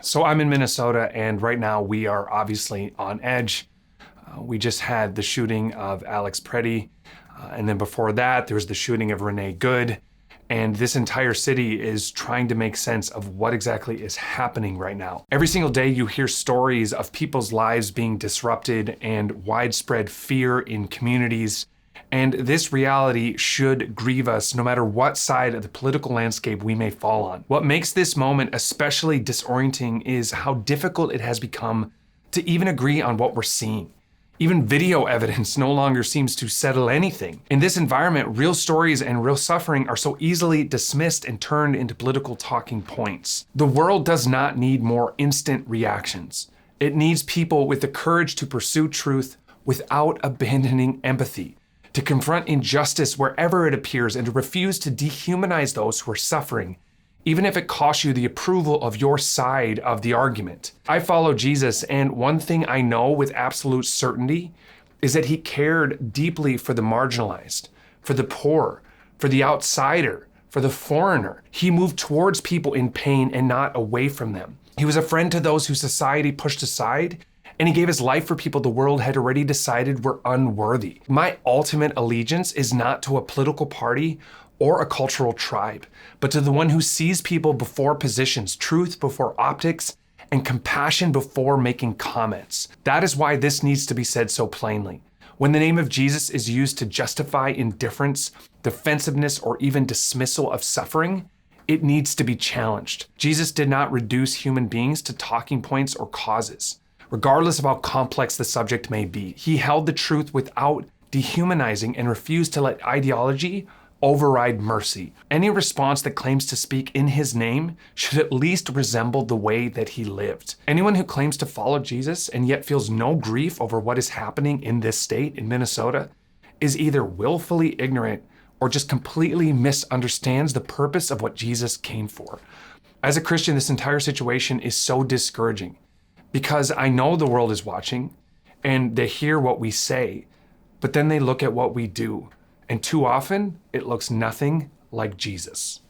So I'm in Minnesota, and right now we are obviously on edge. We just had the shooting of Alex Preddy, and then before that, there was the shooting of Renee Good. And this entire city is trying to make sense of what exactly is happening right now. Every single day you hear stories of people's lives being disrupted and widespread fear in communities. And this reality should grieve us no matter what side of the political landscape we may fall on. What makes this moment especially disorienting is how difficult it has become to even agree on what we're seeing. Even video evidence no longer seems to settle anything. In this environment, real stories and real suffering are so easily dismissed and turned into political talking points. The world does not need more instant reactions. It needs people with the courage to pursue truth without abandoning empathy, to confront injustice wherever it appears, and to refuse to dehumanize those who are suffering, even if it costs you the approval of your side of the argument. I follow Jesus, and one thing I know with absolute certainty is that he cared deeply for the marginalized, for the poor, for the outsider, for the foreigner. He moved towards people in pain and not away from them. He was a friend to those who society pushed aside, and he gave his life for people the world had already decided were unworthy. My ultimate allegiance is not to a political party or a cultural tribe, but to the one who sees people before positions, truth before optics, and compassion before making comments. That is why this needs to be said so plainly. When the name of Jesus is used to justify indifference, defensiveness, or even dismissal of suffering, it needs to be challenged. Jesus did not reduce human beings to talking points or causes, regardless of how complex the subject may be. He held the truth without dehumanizing and refused to let ideology override mercy. Any response that claims to speak in his name should at least resemble the way that he lived. Anyone who claims to follow Jesus and yet feels no grief over what is happening in this state, in Minnesota, is either willfully ignorant or just completely misunderstands the purpose of what Jesus came for. As a Christian, this entire situation is so discouraging because I know the world is watching and they hear what we say, but then they look at what we do. And too often, it looks nothing like Jesus.